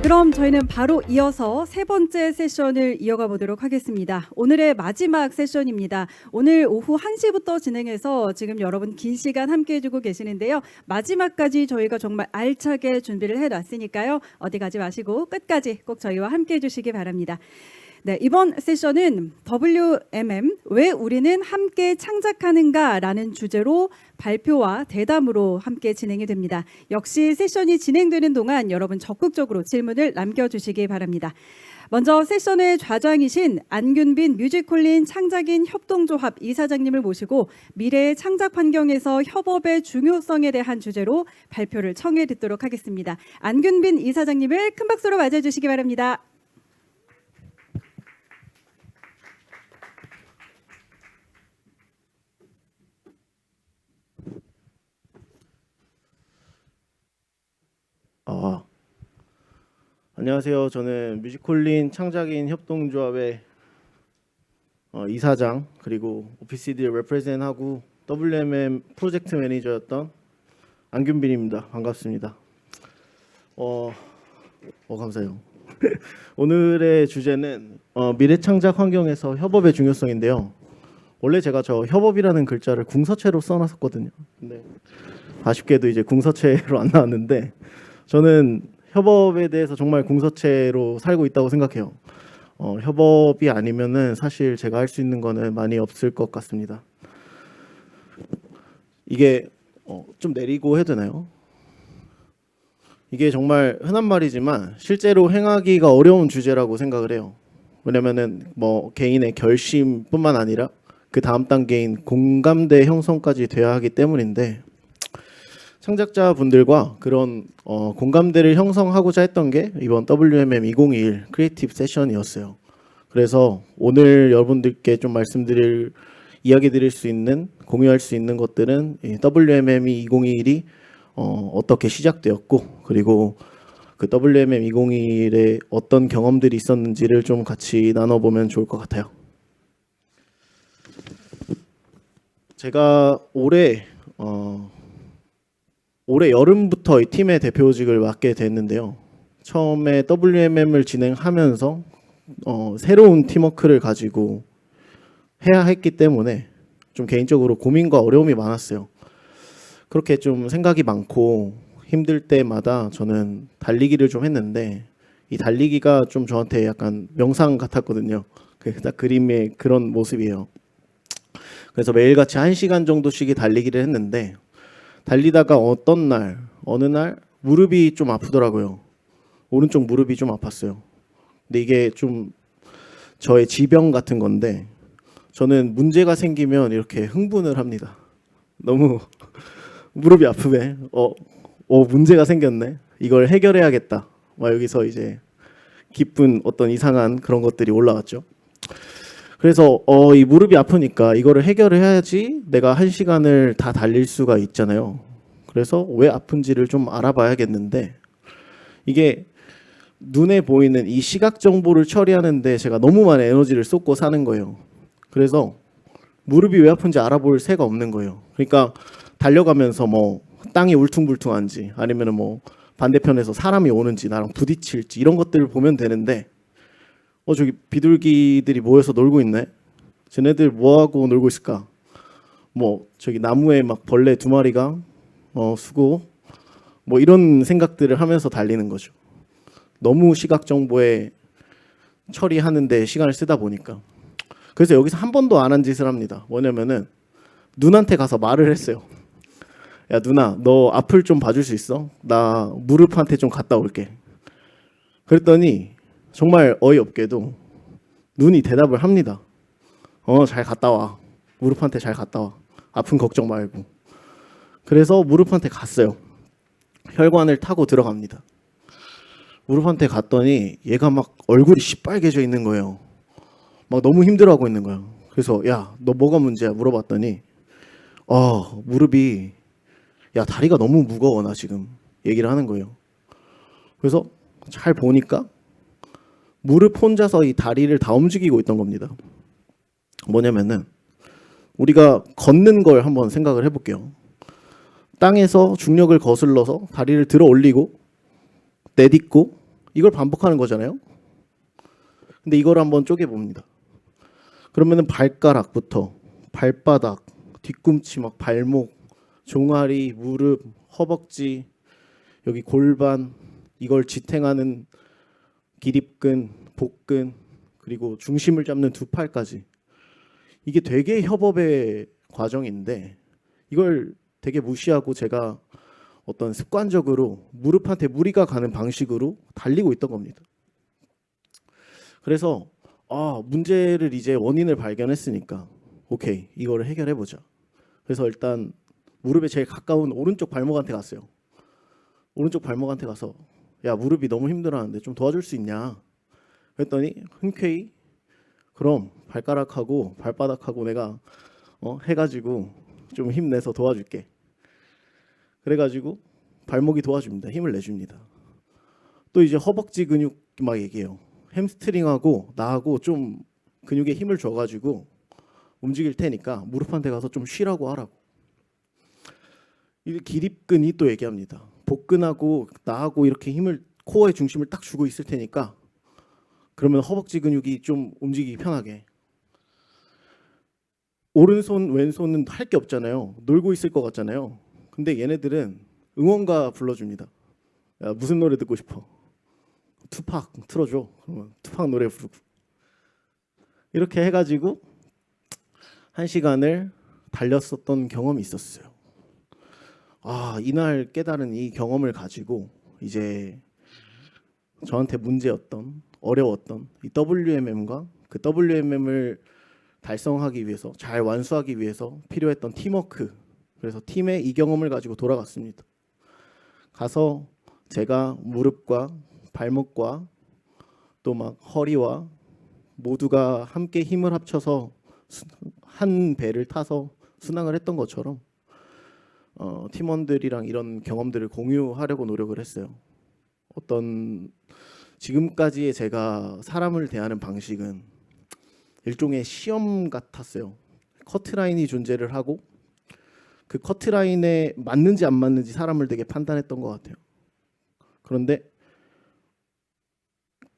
그럼 저희는 바로 이어서 세 번째 세션을 이어가 보도록 하겠습니다. 오늘의 마지막 세션입니다. 오늘 오후 1시부터 진행해서 지금 여러분 긴 시간 함께 해주고 계시는데요. 마지막까지 저희가 정말 알차게 준비를 해놨으니까요. 어디 가지 마시고 끝까지 꼭 저희와 함께 해주시기 바랍니다. 네, 이번 세션은 WMM, 왜 우리는 함께 창작하는가라는 주제로 발표와 대담으로 함께 진행이 됩니다. 역시 세션이 진행되는 동안 여러분 적극적으로 질문을 남겨주시기 바랍니다. 먼저 세션의 좌장이신 안균빈 뮤직콜린 창작인 협동조합 이사장님을 모시고 미래의 창작 환경에서 협업의 중요성에 대한 주제로 발표를 청해 듣도록 하겠습니다. 안균빈 이사장님을 큰 박수로 맞아주시기 바랍니다. 안녕하세요. 저는 뮤직콜린 창작인 협동조합의 이사장 그리고 오피스D를 레프레젠하고 WMM 프로젝트 매니저였던 안균빈입니다. 반갑습니다. 감사해요. 오늘의 주제는 미래 창작 환경에서 협업의 중요성인데요. 원래 제가 저 협업이라는 글자를 궁서체로 써놨었거든요. 근데 아쉽게도 이제 궁서체로 안 나왔는데 저는 협업에 대해서 정말 궁서체로 살고 있다고 생각해요. 협업이 아니면은 사실 제가 할 수 있는 거는 많이 없을 것 같습니다. 이게 좀 내리고 해도 되나요? 이게 정말 흔한 말이지만 실제로 행하기가 어려운 주제라고 생각을 해요. 왜냐면은 뭐 개인의 결심뿐만 아니라 그 다음 단계인 공감대 형성까지 돼야 하기 때문인데 창작자분들과 그런 공감대를 형성하고자 했던 게 이번 WMM 2021 크리에이티브 세션이었어요. 그래서 오늘 여러분들께 좀 이야기 드릴 수 있는, 공유할 수 있는 것들은 WMM 2021이 어떻게 시작되었고 그리고 그 WMM 2021에 어떤 경험들이 있었는지를 좀 같이 나눠보면 좋을 것 같아요. 제가 올해 여름부터 이 팀의 대표직을 맡게 됐는데요. 처음에 WMM을 진행하면서 새로운 팀워크를 가지고 해야 했기 때문에 좀 개인적으로 고민과 어려움이 많았어요. 그렇게 좀 생각이 많고 힘들 때마다 저는 달리기를 좀 했는데 이 달리기가 좀 저한테 약간 명상 같았거든요. 딱 그림의 그런 모습이에요. 그래서 매일같이 1시간 정도씩 달리기를 했는데 달리다가 어느 날 무릎이 좀 아프더라고요. 오른쪽 무릎이 좀 아팠어요. 근데 이게 좀 저의 지병 같은 건데 저는 문제가 생기면 이렇게 흥분을 합니다. 너무 무릎이 아프네. 문제가 생겼네. 이걸 해결해야겠다. 여기서 이제 기쁜 어떤 이상한 그런 것들이 올라왔죠. 그래서 이 무릎이 아프니까 이거를 해결을 해야지 내가 1시간을 다 달릴 수가 있잖아요. 그래서 왜 아픈지를 좀 알아봐야겠는데 이게 눈에 보이는 이 시각 정보를 처리하는데 제가 너무 많은 에너지를 쏟고 사는 거예요. 그래서 무릎이 왜 아픈지 알아볼 새가 없는 거예요. 그러니까 달려가면서 뭐 땅이 울퉁불퉁한지 아니면 뭐 반대편에서 사람이 오는지 나랑 부딪힐지 이런 것들을 보면 되는데 저기 비둘기들이 모여서 놀고 있네. 쟤네들 뭐하고 놀고 있을까? 뭐 저기 나무에 막 벌레 2마리가 수고 뭐 이런 생각들을 하면서 달리는 거죠. 너무 시각 정보에 처리하는데 시간을 쓰다 보니까. 그래서 여기서 한 번도 안 한 짓을 합니다. 뭐냐면은 누나한테 가서 말을 했어요. 야 누나, 너 앞을 좀 봐줄 수 있어? 나 무릎한테 좀 갔다 올게. 그랬더니 정말 어이없게도 눈이 대답을 합니다. 잘 갔다 와. 무릎한테 잘 갔다 와. 아픈 걱정 말고. 그래서 무릎한테 갔어요. 혈관을 타고 들어갑니다. 무릎한테 갔더니 얘가 막 얼굴이 시빨개져 있는 거예요. 막 너무 힘들어하고 있는 거예요. 그래서 야, 너 뭐가 문제야? 물어봤더니 무릎이 다리가 너무 무거워 나 지금 얘기를 하는 거예요. 그래서 잘 보니까 무릎 혼자서 이 다리를 다 움직이고 있던 겁니다. 뭐냐면은 우리가 걷는 걸 한번 생각을 해볼게요. 땅에서 중력을 거슬러서 다리를 들어 올리고 내딛고 이걸 반복하는 거잖아요. 근데 이걸 한번 쪼개 봅니다. 그러면은 발가락부터 발바닥, 뒤꿈치, 막 발목, 종아리, 무릎, 허벅지, 여기 골반, 이걸 지탱하는 기립근, 복근, 그리고 중심을 잡는 두 팔까지. 이게 되게 협업의 과정인데 이걸 되게 무시하고 제가 어떤 습관적으로 무릎한테 무리가 가는 방식으로 달리고 있던 겁니다. 그래서 문제를 이제 원인을 발견했으니까 오케이, 이거를 해결해 보자. 그래서 일단 무릎에 제일 가까운 오른쪽 발목한테 갔어요. 오른쪽 발목한테 가서 야, 무릎이 너무 힘들어하는데 좀 도와줄 수 있냐? 그랬더니 흔쾌히 그럼 발가락하고 발바닥하고 내가 해가지고 좀 힘내서 도와줄게. 그래가지고 발목이 도와줍니다. 힘을 내줍니다. 또 이제 허벅지 근육 막 얘기해요. 햄스트링하고 나하고 좀 근육에 힘을 줘가지고 움직일 테니까 무릎한테 가서 좀 쉬라고 하라고. 이 기립근이 또 얘기합니다. 복근하고 나하고 이렇게 힘을 코어의 중심을 딱 주고 있을 테니까 그러면 허벅지 근육이 좀 움직이기 편하게. 오른손 왼손은 할 게 없잖아요. 놀고 있을 것 같잖아요. 근데 얘네들은 응원가 불러줍니다. 야, 무슨 노래 듣고 싶어? 투팍 틀어줘. 그러면 투팍 노래 부르고. 이렇게 해가지고 1시간을 달렸었던 경험이 있었어요. 이날 깨달은 이 경험을 가지고 이제 저한테 문제였던, 어려웠던 이 WMM과 그 WMM을 달성하기 위해서, 잘 완수하기 위해서 필요했던 팀워크, 그래서 팀의 이 경험을 가지고 돌아갔습니다. 가서 제가 무릎과 발목과 또 막 허리와 모두가 함께 힘을 합쳐서 한 배를 타서 순항을 했던 것처럼 팀원들이랑 이런 경험들을 공유하려고 노력을 했어요. 어떤 지금까지의 제가 사람을 대하는 방식은 일종의 시험 같았어요. 커트라인이 존재를 하고 그 커트라인에 맞는지 안 맞는지 사람을 되게 판단했던 것 같아요. 그런데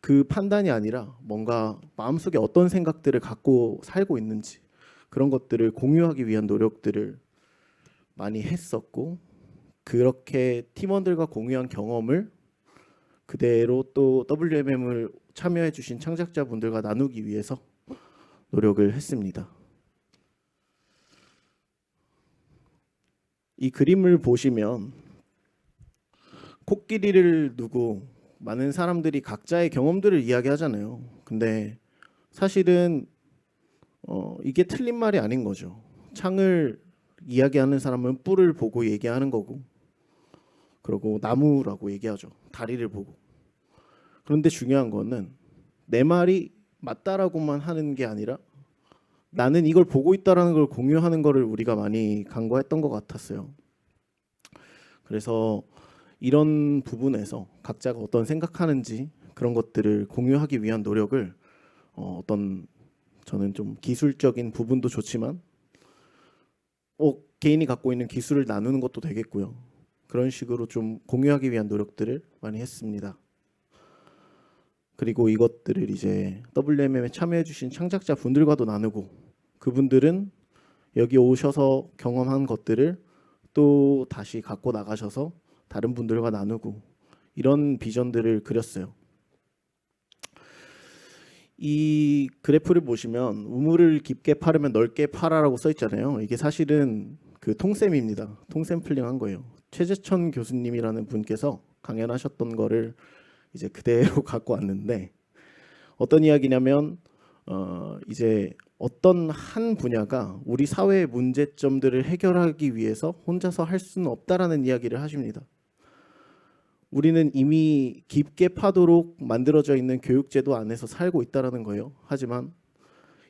그 판단이 아니라 뭔가 마음속에 어떤 생각들을 갖고 살고 있는지 그런 것들을 공유하기 위한 노력들을 많이 했었고, 그렇게 팀원들과 공유한 경험을 그대로 또 WMM을 참여해 주신 창작자분들과 나누기 위해서 노력을 했습니다. 이 그림을 보시면 코끼리를 두고 많은 사람들이 각자의 경험들을 이야기하잖아요. 근데 사실은 이게 틀린 말이 아닌 거죠. 창을 이야기하는 사람은 뿔을 보고 얘기하는 거고, 그리고 나무라고 얘기하죠. 다리를 보고. 그런데 중요한 거는 내 말이 맞다라고만 하는 게 아니라 나는 이걸 보고 있다라는 걸 공유하는 거를 우리가 많이 간과했던 것 같았어요. 그래서 이런 부분에서 각자가 어떤 생각하는지 그런 것들을 공유하기 위한 노력을 어떤 저는 좀 기술적인 부분도 좋지만 개인이 갖고 있는 기술을 나누는 것도 되겠고요. 그런 식으로 좀 공유하기 위한 노력들을 많이 했습니다. 그리고 이것들을 이제 WMM에 참여해 주신 창작자 분들과도 나누고, 그분들은 여기 오셔서 경험한 것들을 또 다시 갖고 나가셔서 다른 분들과 나누고, 이런 비전들을 그렸어요. 이 그래프를 보시면 우물을 깊게 파려면 넓게 파라라고 써 있잖아요. 이게 사실은 그 통쌤입니다. 통샘플링 한 거예요. 최재천 교수님이라는 분께서 강연하셨던 거를 이제 그대로 갖고 왔는데, 어떤 이야기냐면 이제 어떤 한 분야가 우리 사회의 문제점들을 해결하기 위해서 혼자서 할 수는 없다라는 이야기를 하십니다. 우리는 이미 깊게 파도록 만들어져 있는 교육제도 안에서 살고 있다라는 거예요. 하지만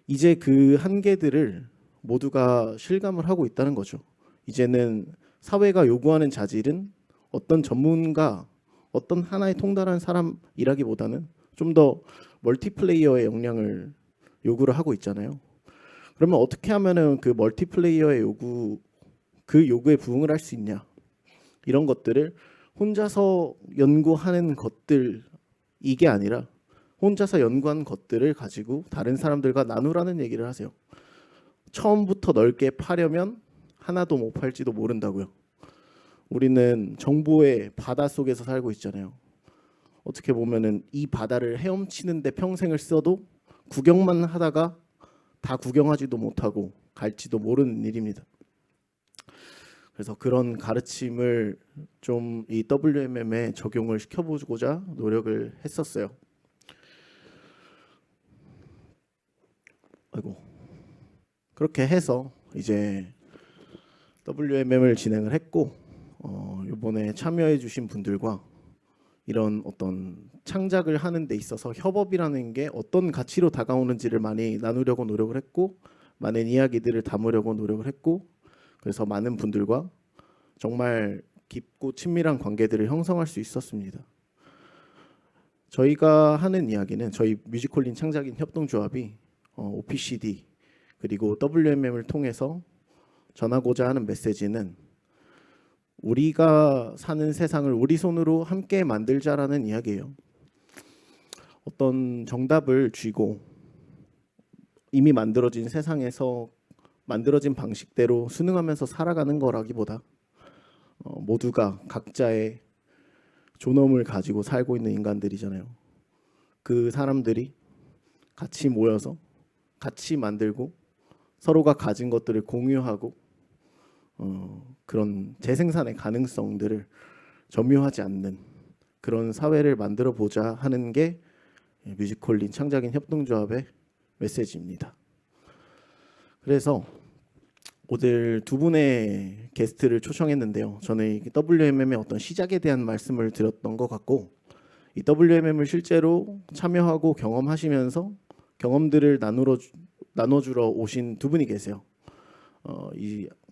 이제 그 한계들을 모두가 실감을 하고 있다는 거죠. 이제는 사회가 요구하는 자질은 어떤 전문가, 어떤 하나에 통달한 사람이라기보다는 좀 더 멀티플레이어의 역량을 요구를 하고 있잖아요. 그러면 어떻게 하면은 그 멀티플레이어의 그 요구에 부응을 할 수 있냐? 이런 것들을 혼자서 연구하는 것들이 이게 아니라 혼자서 연구한 것들을 가지고 다른 사람들과 나누라는 얘기를 하세요. 처음부터 넓게 파려면 하나도 못 팔지도 모른다고요. 우리는 정보의 바다 속에서 살고 있잖아요. 어떻게 보면은 이 바다를 헤엄치는데 평생을 써도 구경만 하다가 다 구경하지도 못하고 갈지도 모르는 일입니다. 그래서 그런 가르침을 좀 이 WMM에 적용을 시켜보고자 노력을 했었어요. 아이고. 그렇게 해서 이제 WMM을 진행을 했고 이번에 참여해주신 분들과 이런 어떤 창작을 하는 데 있어서 협업이라는 게 어떤 가치로 다가오는지를 많이 나누려고 노력을 했고 많은 이야기들을 담으려고 노력을 했고 그래서 많은 분들과 정말 깊고 친밀한 관계들을 형성할 수 있었습니다. 저희가 하는 이야기는 저희 뮤지컬린 창작인 협동조합이 OPCD 그리고 WMM을 통해서 전하고자 하는 메시지는 우리가 사는 세상을 우리 손으로 함께 만들자라는 이야기예요. 어떤 정답을 쥐고 이미 만들어진 세상에서 만들어진 방식대로 순응하면서 살아가는 거라기보다 모두가 각자의 존엄을 가지고 살고 있는 인간들이잖아요. 그 사람들이 같이 모여서 같이 만들고 서로가 가진 것들을 공유하고 그런 재생산의 가능성들을 점유하지 않는 그런 사회를 만들어 보자 하는 게 뮤지컬린 창작인 협동조합의 메시지입니다. 그래서 오늘 두 분의 게스트를 초청했는데요. 저는 WMM의 어떤 시작에 대한 말씀을 드렸던 것 같고 이 WMM을 실제로 참여하고 경험하시면서 경험들을 나눠주러 오신 두 분이 계세요.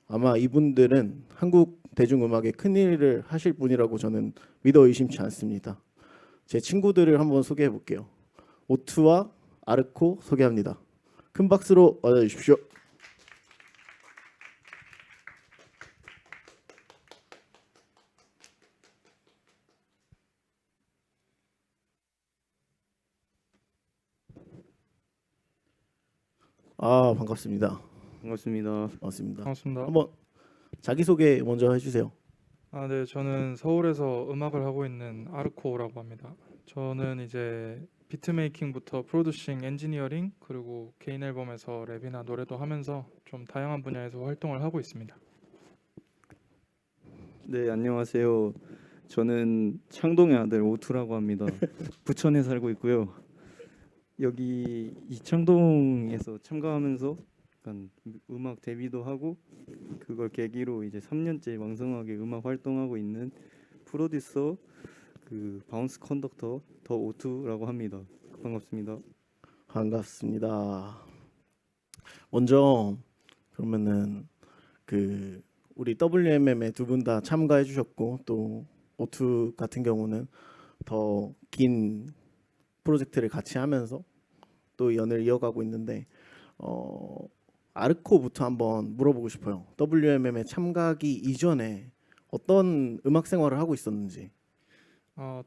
아마 이분들은 한국 대중음악에 큰 일을 하실 분이라고 저는 믿어 의심치 않습니다. 제 친구들을 한번 소개해 볼게요. 오투와 아르코 소개합니다. 큰 박수로 맞아주십시오. 반갑습니다. 반갑습니다. 반갑습니다. 반갑습니다. 한번 자기소개 먼저 해주세요. 네, 저는 서울에서 음악을 하고 있는 아르코라고 합니다. 저는 이제 비트메이킹부터 프로듀싱, 엔지니어링 그리고 개인 앨범에서 랩이나 노래도 하면서 좀 다양한 분야에서 활동을 하고 있습니다. 네, 안녕하세요. 저는 창동의 아들 오투라고 합니다. 부천에 살고 있고요. 여기 이창동에서 참가하면서 약간 음악 데뷔도 하고 그걸 계기로 이제 3년째 왕성하게 음악 활동하고 있는 프로듀서 바운스 컨덕터 더 오투라고 합니다. 반갑습니다. 반갑습니다. 먼저 그러면은 우리 WMM에 두 분 다 참가해 주셨고 또 오투 같은 경우는 더 긴 프로젝트를 같이 하면서 또 연을 이어가고 있는데 아르코부터 한번 물어보고 싶어요. WMM에 참가하기 이전에 어떤 음악 생활을 하고 있었는지.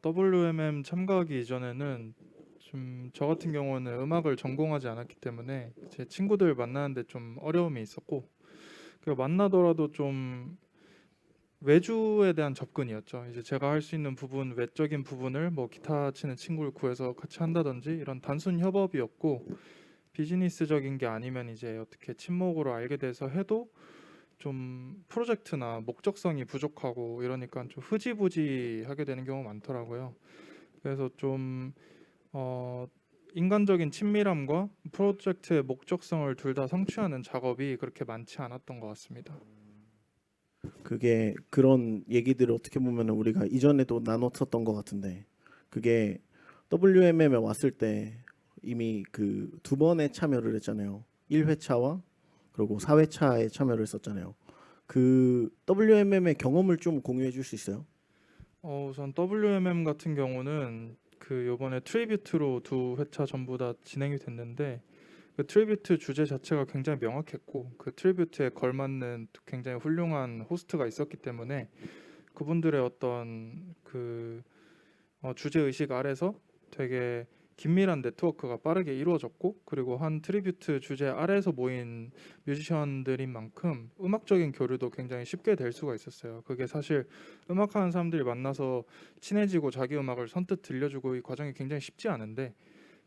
WMM 참가하기 이전에는 좀 저 같은 경우는 음악을 전공하지 않았기 때문에 제 친구들 만나는데 좀 어려움이 있었고 그리고 만나더라도 좀 외주에 대한 접근이었죠. 이제 제가 할 수 있는 부분, 외적인 부분을 뭐 기타 치는 친구를 구해서 같이 한다든지 이런 단순 협업이었고 비즈니스적인 게 아니면 이제 어떻게 친목으로 알게 돼서 해도 좀 프로젝트나 목적성이 부족하고 이러니까 좀 흐지부지하게 되는 경우가 많더라고요. 그래서 좀 인간적인 친밀함과 프로젝트의 목적성을 둘 다 성취하는 작업이 그렇게 많지 않았던 것 같습니다. 그게 그런 얘기들을 어떻게 보면 우리가 이전에도 나눴었던 것 같은데 그게 WMM에 왔을 때 이미 그 두 번의 참여를 했잖아요. 1회차와 그리고 4회차에 참여를 했었잖아요. 그 WMM의 경험을 좀 공유해 줄 수 있어요? 우선 WMM 같은 경우는 그 요번에 트리뷰트로 두 회차 전부 다 진행이 됐는데 그 트리뷰트 주제 자체가 굉장히 명확했고 그 트리뷰트에 걸맞는 굉장히 훌륭한 호스트가 있었기 때문에 그분들의 어떤 그 주제 의식 아래서 되게 긴밀한 네트워크가 빠르게 이루어졌고, 그리고 한 트리뷰트 주제 아래에서 모인 뮤지션들인 만큼 음악적인 교류도 굉장히 쉽게 될 수가 있었어요. 그게 사실 음악하는 사람들이 만나서 친해지고 자기 음악을 선뜻 들려주고 이 과정이 굉장히 쉽지 않은데,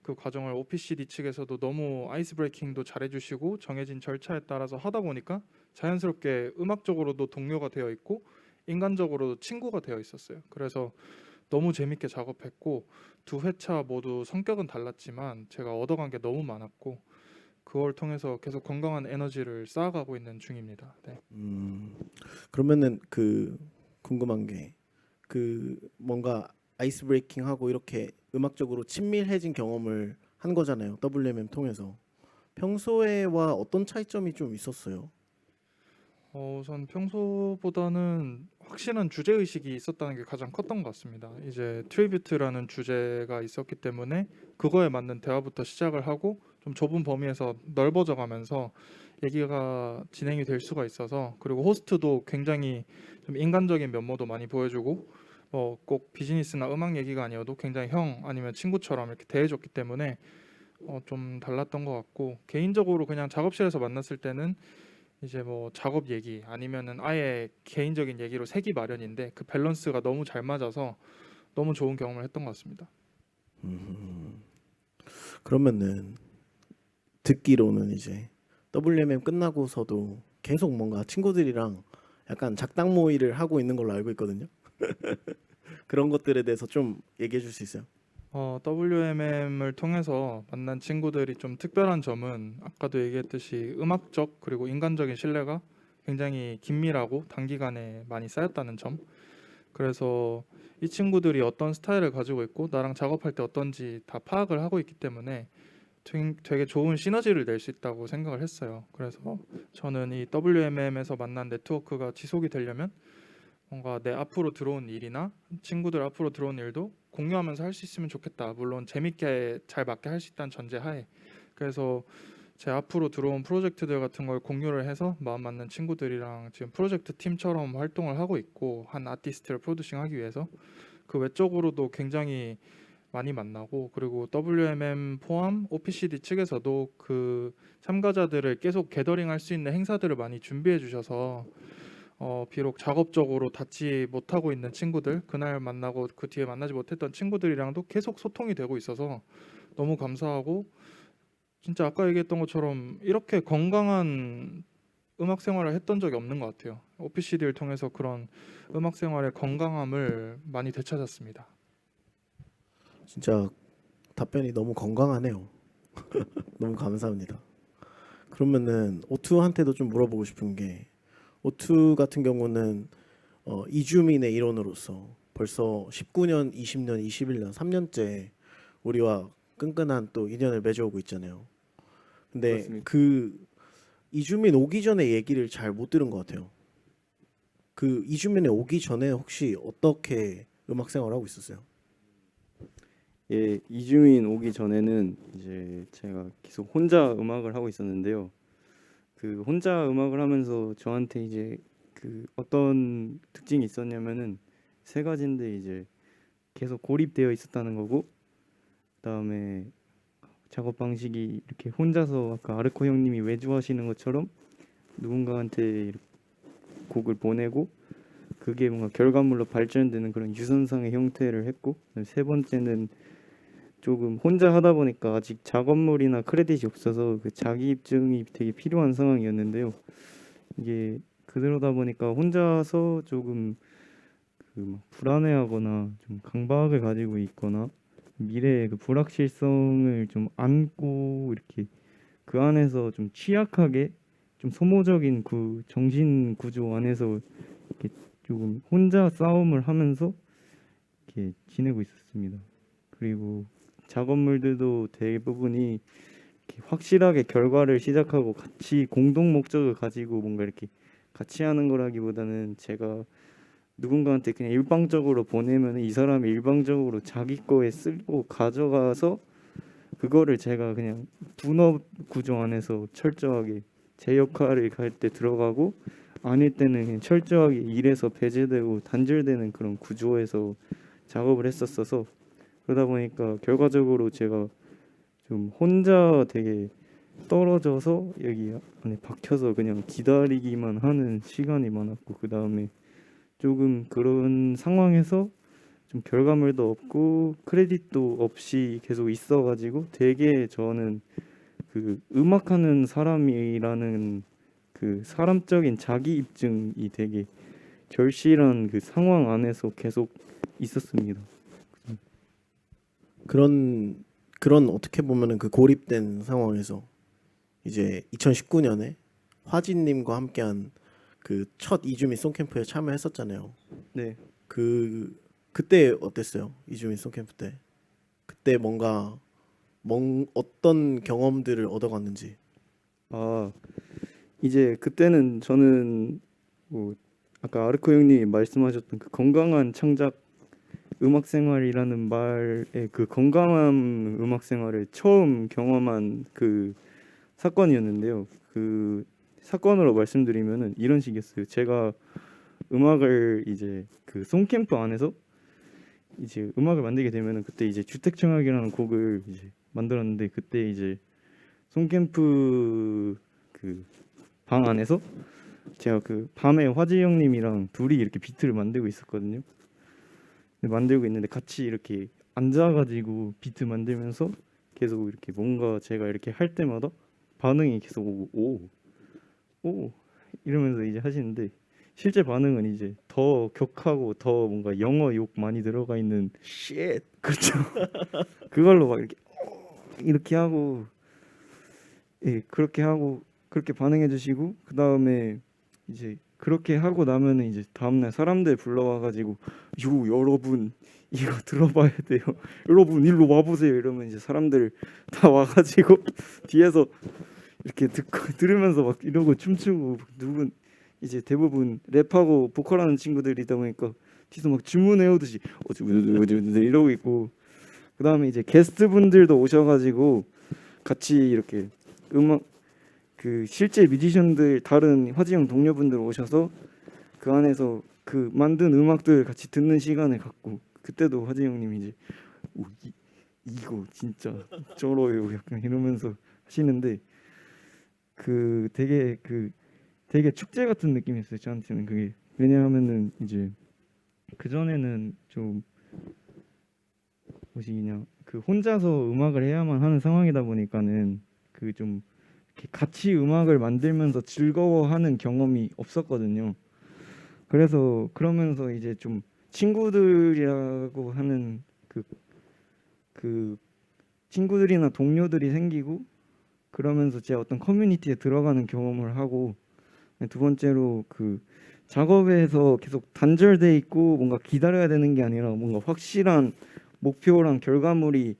그 과정을 OPCD 측에서도 너무 아이스 브레이킹도 잘해주시고 정해진 절차에 따라서 하다 보니까 자연스럽게 음악적으로도 동료가 되어 있고 인간적으로도 친구가 되어 있었어요. 그래서 너무 재밌게 작업했고, 두 회차 모두 성격은 달랐지만 제가 얻어간 게 너무 많았고, 그걸 통해서 계속 건강한 에너지를 쌓아가고 있는 중입니다. 네. 그러면은 그 궁금한 게 그 뭔가 아이스 브레이킹 하고 이렇게 음악적으로 친밀해진 경험을 한 거잖아요. WMM 통해서. 평소에와 어떤 차이점이 좀 있었어요? 우선 평소보다는 확실한 주제 의식이 있었다는 게 가장 컸던 것 같습니다. 이제 트리뷰트라는 주제가 있었기 때문에 그거에 맞는 대화부터 시작을 하고 좀 좁은 범위에서 넓어져 가면서 얘기가 진행이 될 수가 있어서, 그리고 호스트도 굉장히 좀 인간적인 면모도 많이 보여주고, 꼭 비즈니스나 음악 얘기가 아니어도 굉장히 형 아니면 친구처럼 이렇게 대해줬기 때문에 좀 달랐던 것 같고, 개인적으로 그냥 작업실에서 만났을 때는 이제 뭐 작업 얘기 아니면은 아예 개인적인 얘기로 색이 마련인데, 그 밸런스가 너무 잘 맞아서 너무 좋은 경험을 했던 것 같습니다. 그러면은 듣기로는 이제 WMM 끝나고서도 계속 뭔가 친구들이랑 약간 작당 모의를 하고 있는 걸로 알고 있거든요. 그런 것들에 대해서 좀 얘기해 줄 수 있어요? WMM을 통해서 만난 친구들이 좀 특별한 점은 아까도 얘기했듯이 음악적 그리고 인간적인 신뢰가 굉장히 긴밀하고 단기간에 많이 쌓였다는 점. 그래서 이 친구들이 어떤 스타일을 가지고 있고 나랑 작업할 때 어떤지 다 파악을 하고 있기 때문에 되게 좋은 시너지를 낼 수 있다고 생각을 했어요. 그래서 저는 이 WMM에서 만난 네트워크가 지속이 되려면 뭔가 내 앞으로 들어온 일이나 친구들 앞으로 들어온 일도 공유하면서 할 수 있으면 좋겠다. 물론 재밌게 잘 맞게 할 수 있다는 전제하에. 그래서 제 앞으로 들어온 프로젝트들 같은 걸 공유를 해서 마음 맞는 친구들이랑 지금 프로젝트 팀처럼 활동을 하고 있고, 한 아티스트를 프로듀싱하기 위해서 그 외적으로도 굉장히 많이 만나고, 그리고 WMM 포함 OPCD 측에서도 그 참가자들을 계속 게더링할 수 있는 행사들을 많이 준비해 주셔서 비록 작업적으로 닿지 못하고 있는 친구들, 그날 만나고 그 뒤에 만나지 못했던 친구들이랑도 계속 소통이 되고 있어서 너무 감사하고, 진짜 아까 얘기했던 것처럼 이렇게 건강한 음악 생활을 했던 적이 없는 것 같아요. OPCD를 통해서 그런 음악 생활의 건강함을 많이 되찾았습니다. 진짜 답변이 너무 건강하네요. 너무 감사합니다. 그러면은 오투한테도 좀 물어보고 싶은 게, 오투 같은 경우는 이주민의 일원으로서 벌써 19년, 20년, 21년, 3년째 우리와 끈끈한 또 인연을 맺어오고 있잖아요. 근데 그렇습니다. 그 이주민 오기 전에 얘기를 잘 못 들은 것 같아요. 그 이주민이 오기 전에 혹시 어떻게 음악 생활을 하고 있었어요? 예, 이주민 오기 전에는 이제 제가 계속 혼자 음악을 하고 있었는데요. 그 혼자 음악을 하면서 저한테 이제 그 어떤 특징이 있었냐면은 세 가지인데, 이제 계속 고립되어 있었다는 거고, 그다음에 작업 방식이 이렇게 혼자서 아까 아르코 형님이 외주하시는 것처럼 누군가한테 이렇게 곡을 보내고 그게 뭔가 결과물로 발전되는 그런 유선상의 형태를 했고, 그다음에 세 번째는 조금 혼자 하다 보니까 아직 작업물이나 크레딧이 없어서 그 자기 입증이 되게 필요한 상황이었는데요. 이게 그러다 보니까 혼자서 조금 그 막 불안해하거나 좀 강박을 가지고 있거나 미래의 그 불확실성을 좀 안고 이렇게 그 안에서 좀 취약하게 좀 소모적인 그 정신 구조 안에서 이렇게 조금 혼자 싸움을 하면서 이렇게 지내고 있었습니다. 그리고 작업물들도 대부분이 이렇게 확실하게 결과를 시작하고 같이 공동 목적을 가지고 뭔가 이렇게 같이 하는 거라기보다는 제가 누군가한테 그냥 일방적으로 보내면 이 사람이 일방적으로 자기 거에 쓰고 가져가서 그거를 제가 그냥 분업 구조 안에서 철저하게 제 역할을 할 때 들어가고, 아닐 때는 그냥 철저하게 일에서 배제되고 단절되는 그런 구조에서 작업을 했었어서, 그러다 보니까 결과적으로 제가 좀 혼자 되게 떨어져서 여기 안에 박혀서 그냥 기다리기만 하는 시간이 많았고, 그 다음에 조금 그런 상황에서 좀 결과물도 없고 크레딧도 없이 계속 있어가지고 되게 저는 그 음악하는 사람이라는 그 사람적인 자기 입증이 되게 절실한 그 상황 안에서 계속 있었습니다. 그런 어떻게 보면은 그 고립된 상황에서 이제 2019년에 화진님과 함께한 그 첫 이주민 송캠프에 참여했었잖아요. 네. 그때 어땠어요? 이주민 송캠프 때. 그때 뭔가 어떤 경험들을 얻어갔는지. 아, 이제 그때는 저는 뭐 아까 아르코 형님이 말씀하셨던 그 건강한 창작 음악 생활이라는 말의 그 건강한 음악 생활을 처음 경험한 그 사건이었는데요. 그 사건으로 말씀드리면은 이런 식이었어요. 제가 음악을 이제 그 송캠프 안에서 이제 음악을 만들게 되면은 그때 이제 주택청약이라는 곡을 이제 만들었는데, 그때 이제 송캠프 그 방 안에서 제가 그 밤에 화재 형님이랑 둘이 이렇게 비트를 만들고 있었거든요. 근데 만들고 있는데 같이 이렇게 앉아가지고 비트 만들면서 계속 이렇게 뭔가 제가 이렇게 할 때마다 반응이 계속 오고 오 이러면서 이제 하시는데, 실제 반응은 이제 더 격하고 더 뭔가 영어 욕 많이 들어가 있는 쉣. 그렇죠. 그걸로 막 이렇게 하고, 예, 그렇게 하고 그렇게 반응해 주시고, 그 다음에 이제 그렇게 하고 나면은 이제 다음날 사람들 불러와가지고 여러분 이거 들어봐야 돼요. 여러분 일로 와보세요. 이러면 이제 사람들 다 와가지고 뒤에서 이렇게 들으면서 막 이러고 춤추고, 누군 이제 대부분 랩하고 보컬하는 친구들이다 보니까 뒤에서 막 주문해 오듯이 이러고 있고, 그 다음에 이제 게스트 분들도 오셔가지고 같이 이렇게 음악 그 실제 뮤지션들 다른 화지영 동료분들 오셔서 그 안에서 그 만든 음악들 같이 듣는 시간을 갖고, 그때도 화지영님이 이제 이거 진짜 쩔어요 약간 이러면서 하시는데, 그 되게 축제 같은 느낌이었어요 저한테는. 그게 왜냐하면은 이제 그 전에는 좀 뭐지 그냥 그 혼자서 음악을 해야만 하는 상황이다 보니까는 그 좀 이렇게 같이 음악을 만들면서 즐거워하는 경험이 없었거든요. 그래서 그러면서 이제 좀 친구들이라고 하는 그 친구들이나 동료들이 생기고, 그러면서 제 어떤 커뮤니티에 들어가는 경험을 하고, 두 번째로 그 작업에서 계속 단절돼 있고 뭔가 기다려야 되는 게 아니라 뭔가 확실한 목표랑 결과물이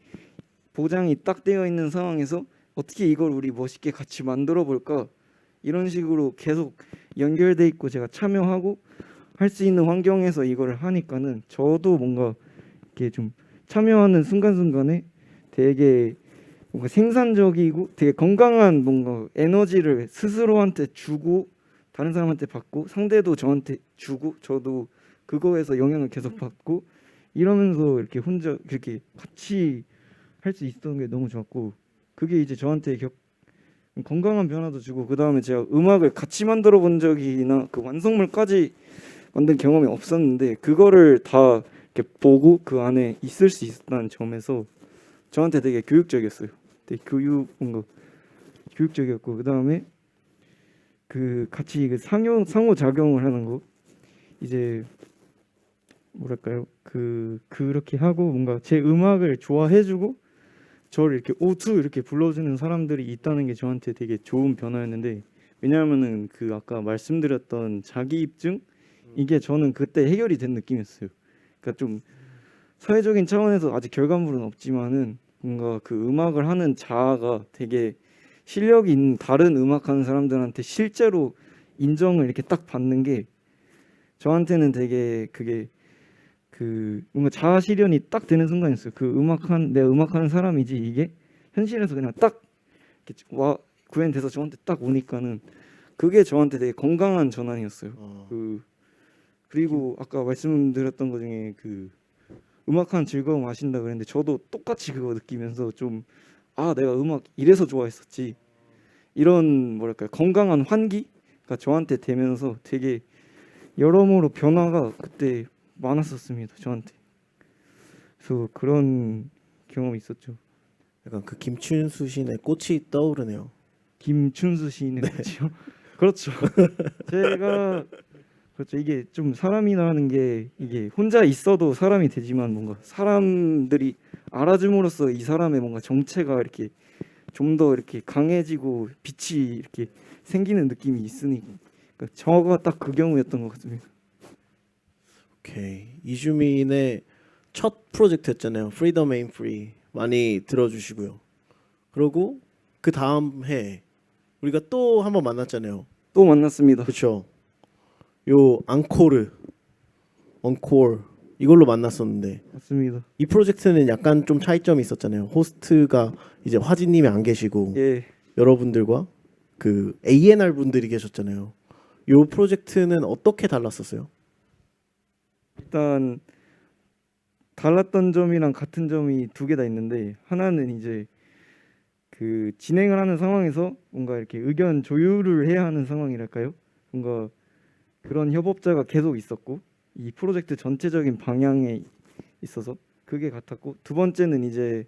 보장이 딱 되어 있는 상황에서 어떻게 이걸 우리 멋있게 같이 만들어 볼까, 이런 식으로 계속 연결돼 있고 제가 참여하고 할 수 있는 환경에서 이거를 하니까는 저도 뭔가 이렇게 좀 참여하는 순간순간에 되게 뭔가 생산적이고 되게 건강한 뭔가 에너지를 스스로한테 주고 다른 사람한테 받고, 상대도 저한테 주고 저도 그거에서 영향을 계속 받고, 이러면서 이렇게 혼자 이렇게 같이 할 수 있었던 게 너무 좋았고, 그게 이제 저한테 건강한 변화도 주고, 그 다음에 제가 음악을 같이 만들어 본 적이나 그 완성물까지 만든 경험이 없었는데, 그거를 다 이렇게 보고 그 안에 있을 수 있었다는 점에서 저한테 되게 교육적이었어요. 되게 뭔가 교육적이었고, 그 다음에 그 같이 그 상호 작용을 하는 거, 이제 뭐랄까요, 그렇게 하고 뭔가 제 음악을 좋아해주고 저를 이렇게 오투 이렇게 불러주는 사람들이 있다는 게 저한테 되게 좋은 변화였는데, 왜냐하면은 그 아까 말씀드렸던 자기 입증, 이게 저는 그때 해결이 된 느낌이었어요. 그러니까 좀 사회적인 차원에서 아직 결과물은 없지만은 뭔가 그 음악을 하는 자아가 되게 실력이 있는 다른 음악하는 사람들한테 실제로 인정을 이렇게 딱 받는 게 저한테는 되게 그게 그 뭔가 자아 실현이 딱 되는 순간이었어요. 내가 음악하는 사람이지, 이게 현실에서 그냥 딱 이렇게 구현돼서 저한테 딱 오니까는 그게 저한테 되게 건강한 전환이었어요. 그리고 아까 말씀드렸던 것 중에 그 음악하는 즐거움 아신다 그랬는데 저도 똑같이 그거 느끼면서 좀 아 내가 음악 이래서 좋아했었지 이런 뭐랄까요 건강한 환기가 저한테 되면서 되게 여러모로 변화가 그때 많았었습니다 저한테. 그래서 그런 경험이 있었죠. 약간 그 김춘수 시인의 꽃이 떠오르네요. 김춘수 시인의 거지요. 그렇죠. 제가 그렇죠. 이게 좀 사람이라는 게 이게 혼자 있어도 사람이 되지만 뭔가 사람들이 알아줌으로써 이 사람의 뭔가 정체가 이렇게 좀 더 이렇게 강해지고 빛이 이렇게 생기는 느낌이 있으니까 그러니까 저가 딱 그 경우였던 것 같습니다. 오케이. 이주민의 첫 프로젝트였잖아요. Freedom Ain't Free. 많이 들어주시고요. 그리고 그 다음 해 우리가 또 한 번 만났잖아요. 또 만났습니다. 그렇죠. 요 앙코르 이걸로 만났었는데 맞습니다. 이 프로젝트는 약간 좀 차이점이 있었잖아요. 호스트가 이제 화진님이 안 계시고 예, 여러분들과 그 A&R 분들이 계셨잖아요. 요 프로젝트는 어떻게 달랐었어요? 일단 달랐던 점이랑 같은 점이 두 개 다 있는데 하나는 이제 그 진행을 하는 상황에서 뭔가 이렇게 의견 조율을 해야 하는 상황이랄까요? 뭔가 그런 협업자가 계속 있었고 이 프로젝트 전체적인 방향에 있어서 그게 같았고 두 번째는 이제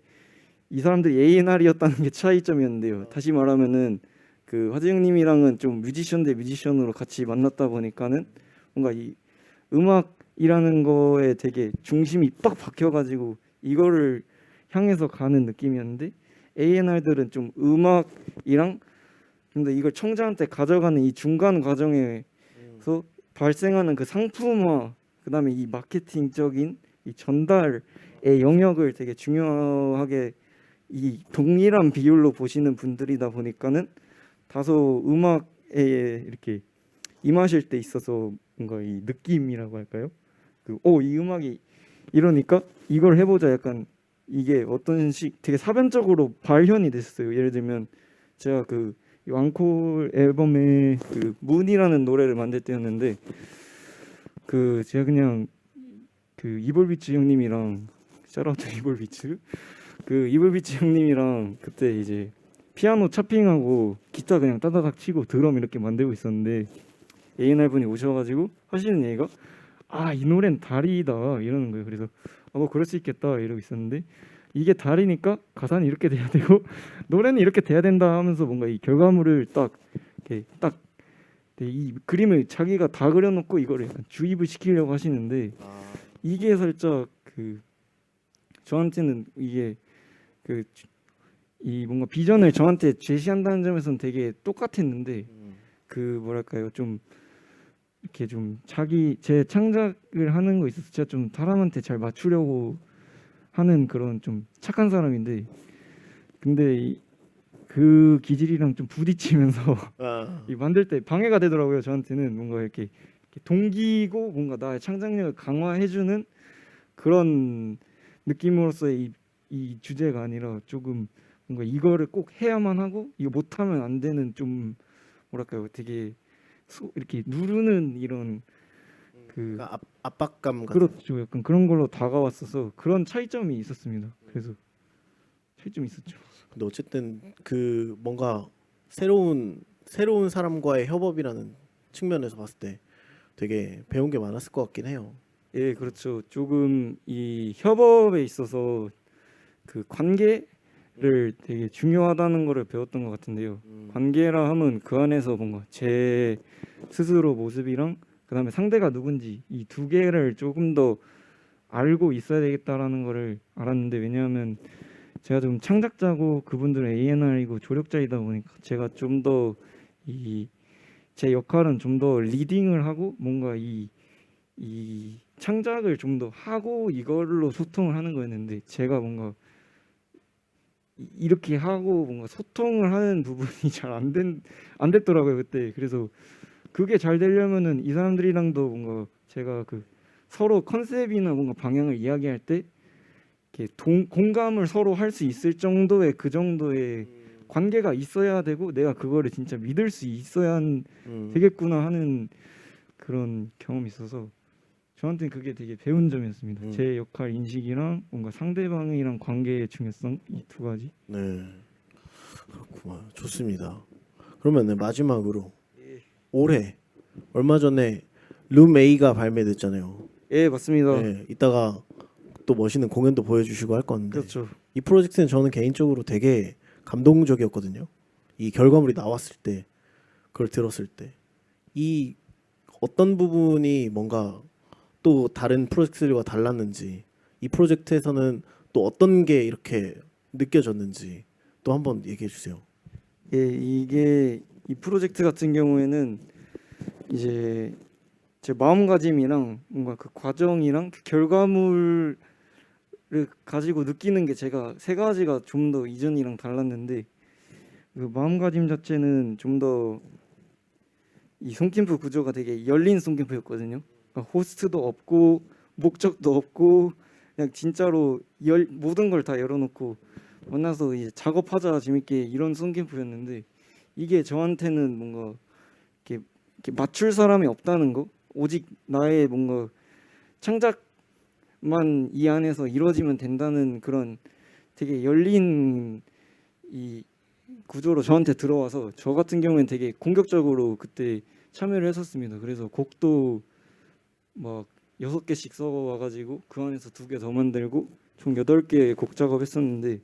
이 사람들이 A&R이었다는 게 차이점이었는데요. 다시 말하면은 그 화재영님이랑은 좀 뮤지션 대 뮤지션으로 같이 만났다 보니까는 뭔가 이 음악이라는 거에 되게 중심이 빡 박혀가지고 이거를 향해서 가는 느낌이었는데 A&R들은 좀 음악이랑 근데 이걸 청자한테 가져가는 이 중간 과정에서 발생하는 그 상품화 그다음에 이 마케팅적인 이 전달의 영역을 되게 중요하게 이 동일한 비율로 보시는 분들이다 보니까는 다소 음악에 이렇게 임하실 때 있어서 뭔가 이 느낌이라고 할까요? 이 음악이 이러니까 이걸 해보자 약간 이게 어떤 식 되게 사변적으로 발현이 됐어요. 예를 들면 제가 그 앙콜 앨범에 그 문이라는 노래를 만들 때였는데 그 제가 그냥 그 이볼비츠 형님이랑 샤라우트 이볼비츠 그 이볼비츠 형님이랑 그때 이제 피아노 차핑하고 기타 그냥 따다닥 치고 드럼 이렇게 만들고 있었는데 A&R 분이 오셔가지고 하시는 얘기가 이 노래는 다리다 이러는 거예요. 그래서 뭐 그럴 수 있겠다 이러고 있었는데 이게 다리니까 가사는 이렇게 돼야 되고 노래는 이렇게 돼야 된다 하면서 뭔가 이 결과물을 딱 이렇게 딱 이 그림을 자기가 다 그려놓고 이거를 약간 주입을 시키려고 하시는데 이게 살짝 그 저한테는 이게 그 이 뭔가 비전을 저한테 제시한다는 점에서는 되게 똑같았는데 그 뭐랄까요 좀 이렇게 좀 자기 제 창작을 하는 거 있어서 제가 좀 사람한테 잘 맞추려고 하는 그런 좀 착한 사람인데 근데 그 기질이랑 좀 부딪히면서 이 만들 때 방해가 되더라고요. 저한테는 뭔가 이렇게 동기고 뭔가 나의 창작력을 강화해주는 그런 느낌으로서의 이 주제가 아니라 조금 뭔가 이거를 꼭 해야만 하고 이거 못하면 안 되는 좀 뭐랄까요 되게 이렇게 누르는 이런 그 그러니까 압박감 같은. 그렇죠. 약간 그런 걸로 다가왔어서 그런 차이점이 있었습니다. 그래서 차이점이 있었죠. 근데 어쨌든 그 뭔가 새로운 사람과의 협업이라는 측면에서 봤을 때 되게 배운 게 많았을 것 같긴 해요. 예, 그렇죠. 조금 이 협업에 있어서 그 관계를 되게 중요하다는 거를 배웠던 것 같은데요. 관계라 하면 그 안에서 뭔가 제 스스로 모습이랑 그다음에 상대가 누군지 이 두 개를 조금 더 알고 있어야 되겠다라는 거를 알았는데 왜냐하면 제가 좀 창작자고 그분들은 A&R이고 조력자이다 보니까 제가 좀 더 이 제 역할은 좀 더 리딩을 하고 뭔가 이 창작을 좀 더 하고 이걸로 소통을 하는 거였는데 제가 뭔가 이렇게 하고 뭔가 소통을 하는 부분이 잘 안 됐더라고요 그때. 그래서 그게 잘 되려면은 이 사람들이랑도 뭔가 제가 그 서로 컨셉이나 뭔가 방향을 이야기할 때 이렇게 공감을 서로 할 수 있을 정도의 그 정도의 관계가 있어야 되고 내가 그거를 진짜 믿을 수 있어야 되겠구나 하는 그런 경험이 있어서 저한테는 그게 되게 배운 점이었습니다. 음. 제 역할 인식이랑 뭔가 상대방이랑 관계의 중요성 이 두 가지. 네. 그렇구만. 좋습니다. 그러면 네, 마지막으로 올해 얼마 전에 룸 A가 발매됐잖아요. 예, 맞습니다. 네, 이따가 또 멋있는 공연도 보여주시고 할 건데 그렇죠. 이 프로젝트는 저는 개인적으로 되게 감동적이었거든요. 이 결과물이 나왔을 때 그걸 들었을 때 이 어떤 부분이 뭔가 또 다른 프로젝트들과 달랐는지 이 프로젝트에서는 또 어떤 게 이렇게 느껴졌는지 또 한번 얘기해 주세요. 예, 이게 이 프로젝트 같은 경우에는 이제 제 마음가짐이랑 뭔가 그 과정이랑 그 결과물을 가지고 느끼는 게 제가 세 가지가 좀 더 이전이랑 달랐는데 그 마음가짐 자체는 좀 더 이 송캠프 구조가 되게 열린 송캠프였거든요. 그러니까 호스트도 없고 목적도 없고 그냥 진짜로 모든 걸 다 열어놓고 만나서 이제 작업하자 재밌게 이런 송캠프였는데 이게 저한테는 뭔가 이렇게 맞출 사람이 없다는 거, 오직 나의 뭔가 창작만 이 안에서 이루어지면 된다는 그런 되게 열린 이 구조로 저한테 들어와서 저 같은 경우에는 되게 공격적으로 그때 참여를 했었습니다. 그래서 곡도 막 6개씩 써와가지고 그 안에서 2개 더 만들고 총 8개 곡 작업했었는데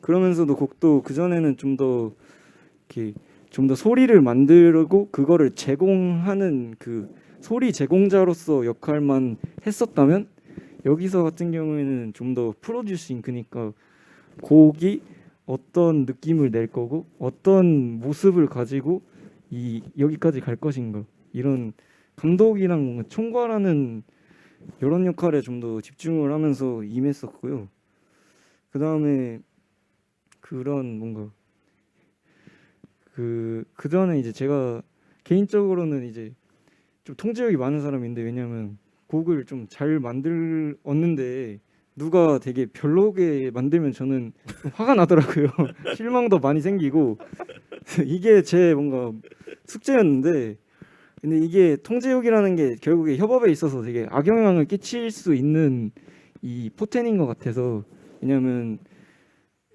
그러면서도 곡도 그 전에는 좀 더 이렇게 좀 더 소리를 만들고 그거를 제공하는 그 소리 제공자로서 역할만 했었다면 여기서 같은 경우에는 좀 더 프로듀싱 그러니까 곡이 어떤 느낌을 낼 거고 어떤 모습을 가지고 이 여기까지 갈 것인가 이런 감독이랑 뭔가 총괄하는 이런 역할에 좀 더 집중을 하면서 임했었고요. 그 다음에 그런 뭔가 그 전에 이제 제가 개인적으로는 이제 좀 통제력이 많은 사람인데 왜냐면 곡을 좀 잘 만들었는데 누가 되게 별로게 만들면 저는 좀 화가 나더라고요. 실망도 많이 생기고 이게 제 뭔가 숙제였는데 근데 이게 통제욕이라는 게 결국에 협업에 있어서 되게 악영향을 끼칠 수 있는 이 포텐인 것 같아서 왜냐하면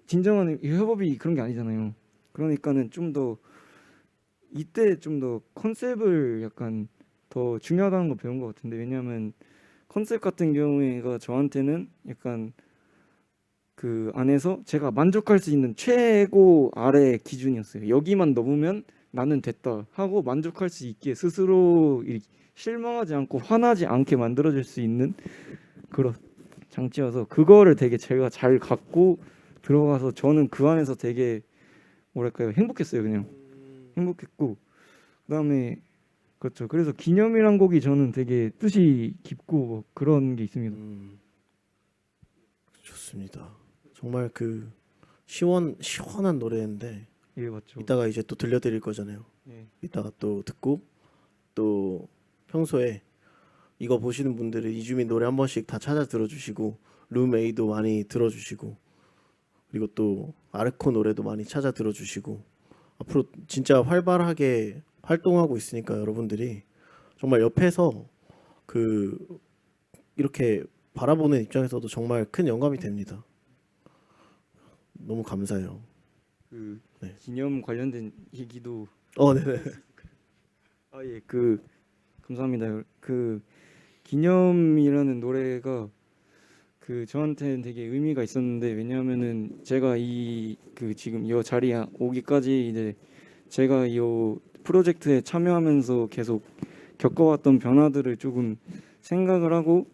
진정한 이 협업이 그런 게 아니잖아요. 그러니까는 좀 더 이때 좀 더 컨셉을 약간 더 중요하다는 거 배운 것 같은데 왜냐하면 컨셉 같은 경우에가 저한테는 약간 그 안에서 제가 만족할 수 있는 최고 아래 기준이었어요. 여기만 넘으면 나는 됐다 하고 만족할 수 있게 스스로 실망하지 않고 화나지 않게 만들어줄 수 있는 그런 장치여서 그거를 되게 제가 잘 갖고 들어가서 저는 그 안에서 되게 뭐랄까요 행복했어요. 그냥 행복했고 그다음에 그렇죠. 그래서 기념이란 곡이 저는 되게 뜻이 깊고 뭐 그런 게 있습니다. 좋습니다. 정말 그 시원한 노래인데 예 맞죠. 이따가 이제 또 들려드릴 거잖아요. 예. 이따가 또 듣고 또 평소에 이거 보시는 분들은 이주민 노래 한 번씩 다 찾아 들어주시고 룸 A도 많이 들어주시고 그리고 또 아르코 노래도 많이 찾아 들어주시고 앞으로 진짜 활발하게 활동하고 있으니까 여러분들이 정말 옆에서 그 이렇게 바라보는 입장에서도 정말 큰 영감이 됩니다. 너무 감사해요. 그 네. 기념 관련된 얘기도 네네. 예, 그 감사합니다. 그 기념이라는 노래가 그 저한테는 되게 의미가 있었는데 왜냐하면은 제가 이 그 지금 이 자리에 오기까지 이제 제가 이 프로젝트에 참여하면서 계속 겪어왔던 변화들을 조금 생각을 하고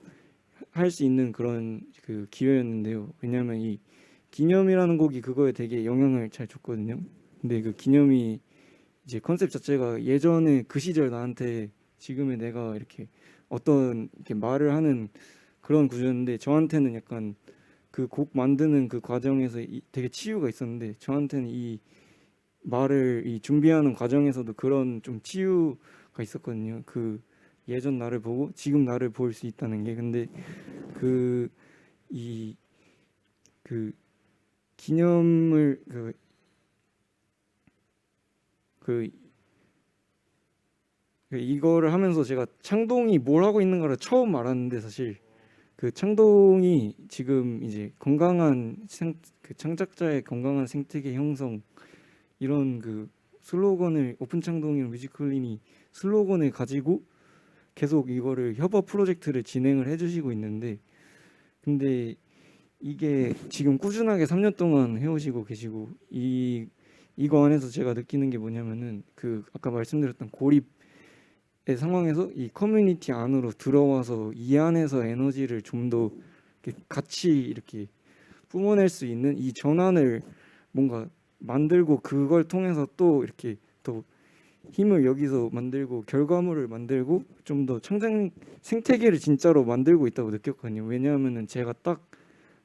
할 수 있는 그런 그 기회였는데요. 왜냐하면 이 기념이라는 곡이 그거에 되게 영향을 잘 줬거든요. 근데 그 기념이 이제 컨셉 자체가 예전에 그 시절 나한테 지금의 내가 이렇게 어떤 이렇게 말을 하는 그런 구조였는데 저한테는 약간 그 곡 만드는 그 과정에서 되게 치유가 있었는데 저한테는 이 말을 이 준비하는 과정에서도 그런 좀 치유가 있었거든요. 그 예전 나를 보고 지금 나를 볼 수 있다는 게 근데 그 기념을 이거를 하면서 제가 창동이 뭘 하고 있는가를 처음 알았는데 사실 그 창동이 지금 이제 그 창작자의 건강한 생태계 형성 이런 그 슬로건을 오픈 창동이랑 뮤지컬린이 슬로건을 가지고 계속 이거를 협업 프로젝트를 진행을 해주시고 있는데 근데 이게 지금 꾸준하게 3년 동안 해오시고 계시고 이거 안에서 제가 느끼는 게 뭐냐면은 그 아까 말씀드렸던 고립의 상황에서 이 커뮤니티 안으로 들어와서 이 안에서 에너지를 좀 더 같이 이렇게 뿜어낼 수 있는 이 전환을 뭔가 만들고 그걸 통해서 또 이렇게 더 힘을 여기서 만들고 결과물을 만들고 좀 더 창작 생태계를 진짜로 만들고 있다고 느꼈거든요. 왜냐하면은 제가 딱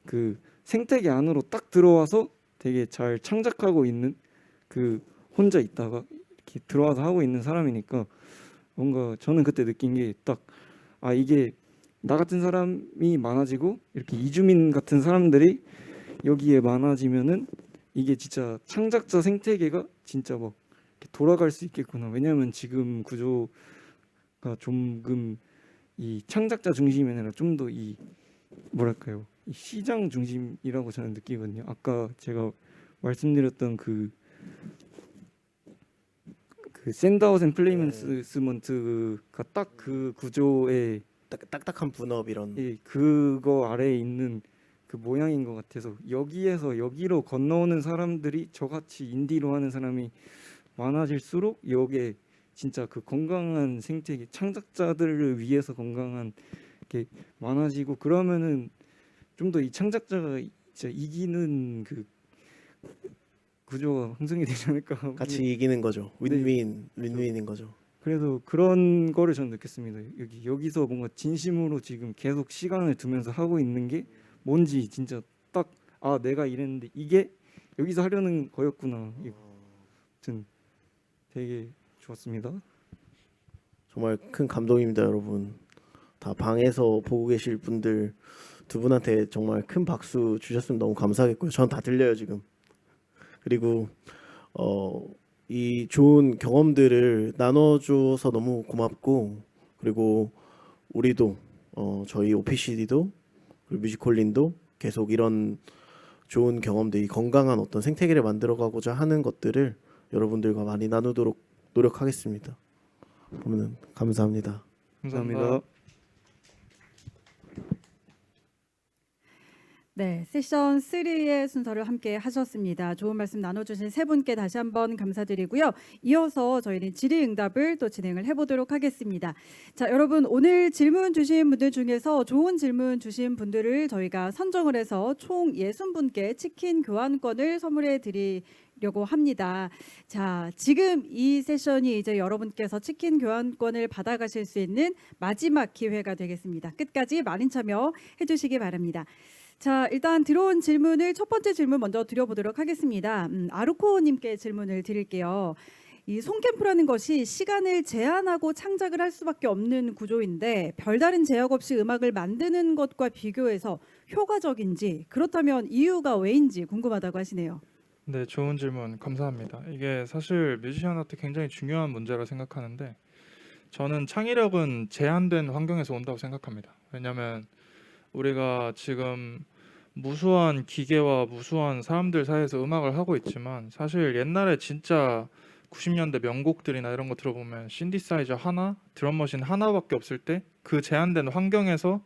그 생태계 안으로 딱 들어와서 되게 잘 창작하고 있는 그 혼자 있다가 이렇게 들어와서 하고 있는 사람이니까 뭔가 저는 그때 느낀 게 딱 아 이게 나 같은 사람이 많아지고 이렇게 이주민 같은 사람들이 여기에 많아지면은 이게 진짜 창작자 생태계가 진짜 막 이렇게 돌아갈 수 있겠구나. 왜냐하면 지금 구조가 조금 이 창작자 중심이 아니라 좀 더 이 뭐랄까요 이 시장 중심이라고 저는 느끼거든요. 아까 제가 말씀드렸던 그 샌드아웃 앤 플레이먼스먼트가 딱 그 구조의 딱딱한 분업 이런. 그거 아래에 있는 그 모양인 것 같아서 여기에서 여기로 건너오는 사람들이 저같이 인디로 하는 사람이 많아질수록 여기에 진짜 그 건강한 생태계 창작자들을 위해서 건강한 게 많아지고 그러면은 좀 더 이 창작자가 진짜 이기는 그 구조가 형성이 되지 않을까. 같이 이기는 거죠. 윈윈인 거죠. 그래서 그런 거를 저는 느꼈습니다. 여기서 뭔가 진심으로 지금 계속 시간을 두면서 하고 있는 게 뭔지 진짜 딱 아 내가 이랬는데 이게 여기서 하려는 거였구나. 아무튼 되게 좋았습니다. 정말 큰 감동입니다, 여러분. 다 방에서 보고 계실 분들 두 분한테 정말 큰 박수 주셨으면 너무 감사하겠고요. 전 다 들려요 지금. 그리고 이 좋은 경험들을 나눠줘서 너무 고맙고 그리고 우리도 저희 OPCD도 그리고 뮤지컬린도 계속 이런 좋은 경험들, 이 건강한 어떤 생태계를 만들어가고자 하는 것들을 여러분들과 많이 나누도록 노력하겠습니다. 그러면 감사합니다. 감사합니다. 네, 세션 3의 순서를 함께 하셨습니다. 좋은 말씀 나눠주신 세 분께 다시 한번 감사드리고요. 이어서 저희는 질의응답을 또 진행을 해보도록 하겠습니다. 자, 여러분 오늘 질문 주신 분들 중에서 좋은 질문 주신 분들을 저희가 선정을 해서 총 60분께 치킨 교환권을 선물해 드리려고 합니다. 자, 지금 이 세션이 이제 여러분께서 치킨 교환권을 받아가실 수 있는 마지막 기회가 되겠습니다. 끝까지 많은 참여 해주시기 바랍니다. 자, 일단 들어온 질문을 첫 번째 질문 먼저 드려보도록 하겠습니다. 아루코님께 질문을 드릴게요. 이 송캠프라는 것이 시간을 제한하고 창작을 할 수밖에 없는 구조인데 별다른 제약 없이 음악을 만드는 것과 비교해서 효과적인지 그렇다면 이유가 왜인지 궁금하다고 하시네요. 네, 좋은 질문 감사합니다. 이게 사실 뮤지션한테 굉장히 중요한 문제라 생각하는데 저는 창의력은 제한된 환경에서 온다고 생각합니다. 왜냐하면 우리가 지금 무수한 기계와 무수한 사람들 사이에서 음악을 하고 있지만 사실 옛날에 진짜 90년대 명곡들이나 이런 거 들어보면 신디사이저 하나, 드럼머신 하나밖에 없을 때 그 제한된 환경에서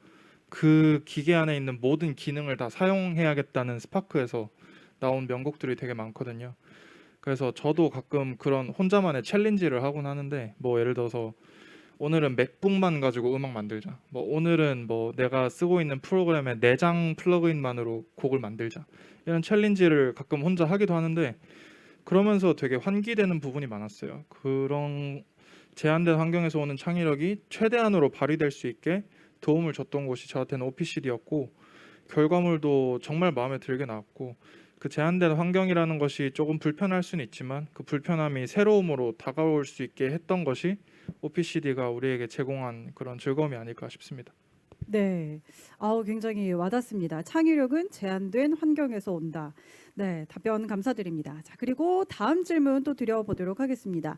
그 기계 안에 있는 모든 기능을 다 사용해야겠다는 스파크에서 나온 명곡들이 되게 많거든요. 그래서 저도 가끔 그런 혼자만의 챌린지를 하곤 하는데 뭐 예를 들어서 오늘은 맥북만 가지고 음악 만들자. 뭐 오늘은 뭐 내가 쓰고 있는 프로그램의 내장 플러그인만으로 곡을 만들자. 이런 챌린지를 가끔 혼자 하기도 하는데 그러면서 되게 환기되는 부분이 많았어요. 그런 제한된 환경에서 오는 창의력이 최대한으로 발휘될 수 있게 도움을 줬던 곳이 저한테는 OPCD였고 결과물도 정말 마음에 들게 나왔고 그 제한된 환경이라는 것이 조금 불편할 수는 있지만 그 불편함이 새로움으로 다가올 수 있게 했던 것이 OPCD가 우리에게 제공한 그런 즐거움이 아닐까 싶습니다. 네, 굉장히 와닿습니다. 창의력은 제한된 환경에서 온다. 네, 답변 감사드립니다. 자, 그리고 다음 질문 또 드려보도록 하겠습니다.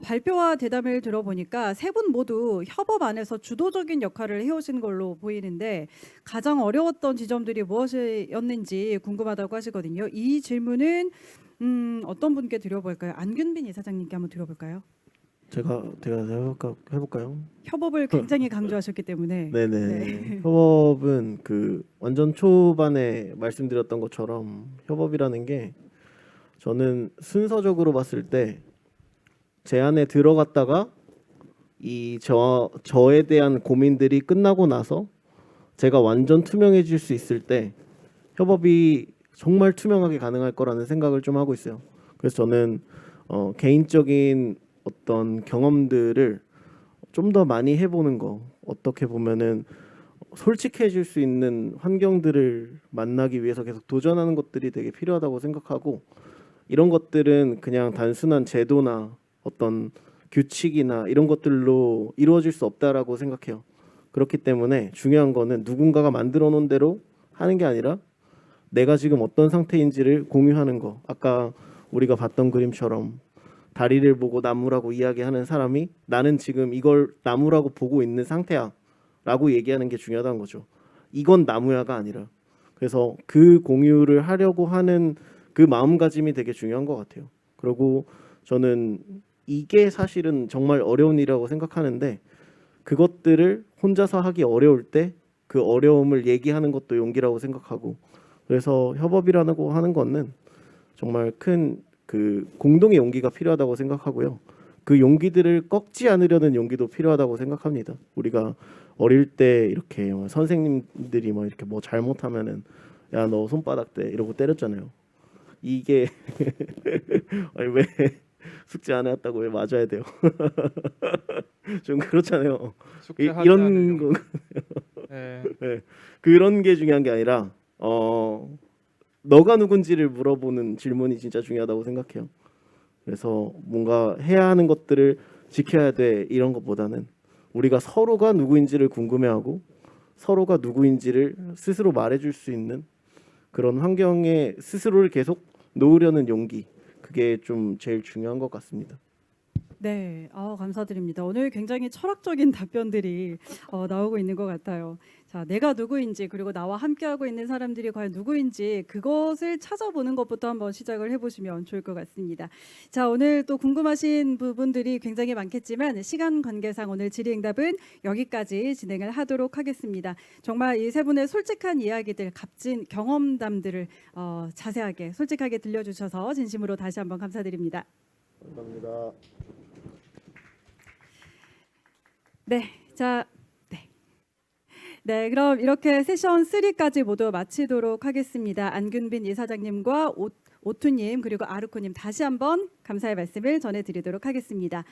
발표와 대담을 들어보니까 세 분 모두 협업 안에서 주도적인 역할을 해오신 걸로 보이는데 가장 어려웠던 지점들이 무엇이었는지 궁금하다고 하시거든요. 이 질문은 어떤 분께 드려볼까요? 안균빈 이사장님께 한번 드려볼까요? 제가 해볼까요? 협업을 굉장히 강조하셨기 때문에 네네. 네. 협업은 그 완전 초반에 말씀드렸던 것처럼 협업이라는 게 저는 순서적으로 봤을 때 제 안에 들어갔다가 저에 대한 고민들이 끝나고 나서 제가 완전 투명해질 수 있을 때 협업이 정말 투명하게 가능할 거라는 생각을 좀 하고 있어요. 그래서 저는 개인적인 어떤 경험들을 좀 더 많이 해보는 거, 어떻게 보면은 솔직해질 수 있는 환경들을 만나기 위해서 계속 도전하는 것들이 되게 필요하다고 생각하고, 이런 것들은 그냥 단순한 제도나 어떤 규칙이나 이런 것들로 이루어질 수 없다라고 생각해요. 그렇기 때문에 중요한 거는 누군가가 만들어 놓은 대로 하는 게 아니라 내가 지금 어떤 상태인지를 공유하는 거. 아까 우리가 봤던 그림처럼 다리를 보고 나무라고 이야기하는 사람이 나는 지금 이걸 나무라고 보고 있는 상태야 라고 얘기하는 게 중요하다는 거죠. 이건 나무야가 아니라. 그래서 그 공유를 하려고 하는 그 마음가짐이 되게 중요한 것 같아요. 그리고 저는 이게 사실은 정말 어려운 일이라고 생각하는데, 그것들을 혼자서 하기 어려울 때 그 어려움을 얘기하는 것도 용기라고 생각하고, 그래서 협업이라는 거 하는 거는 정말 큰 그 공동의 용기가 필요하다고 생각하고요. 그 용기들을 꺾지 않으려는 용기도 필요하다고 생각합니다. 우리가 어릴 때 이렇게 선생님들이 뭐 이렇게 뭐 잘못하면은 야 너 손바닥 대 이러고 때렸잖아요. 이게 아니 왜 숙제 안 해왔다고 왜 맞아야 돼요? 좀 그렇잖아요. 숙제하지 이런 않은 거 네. 네. 그런 게 중요한 게 아니라 너가 누군지를 물어보는 질문이 진짜 중요하다고 생각해요. 그래서 뭔가 해야 하는 것들을 지켜야 돼 이런 것보다는 우리가 서로가 누구인지를 궁금해하고 서로가 누구인지를 스스로 말해줄 수 있는 그런 환경에 스스로를 계속 놓으려는 용기, 그게 좀 제일 중요한 것 같습니다. 네, 감사드립니다. 오늘 굉장히 철학적인 답변들이 나오고 있는 것 같아요. 자, 내가 누구인지 그리고 나와 함께하고 있는 사람들이 과연 누구인지 그것을 찾아보는 것부터 한번 시작을 해보시면 좋을 것 같습니다. 자, 오늘 또 궁금하신 부분들이 굉장히 많겠지만 시간 관계상 오늘 질의응답은 여기까지 진행을 하도록 하겠습니다. 정말 이 세 분의 솔직한 이야기들, 값진 경험담들을 자세하게 솔직하게 들려주셔서 진심으로 다시 한번 감사드립니다. 감사합니다. 네, 자, 네, 그럼 이렇게 세션 3까지 모두 마치도록 하겠습니다. 안균빈 이사장님과 오투님 그리고 아르코님 다시 한번 감사의 말씀을 전해드리도록 하겠습니다.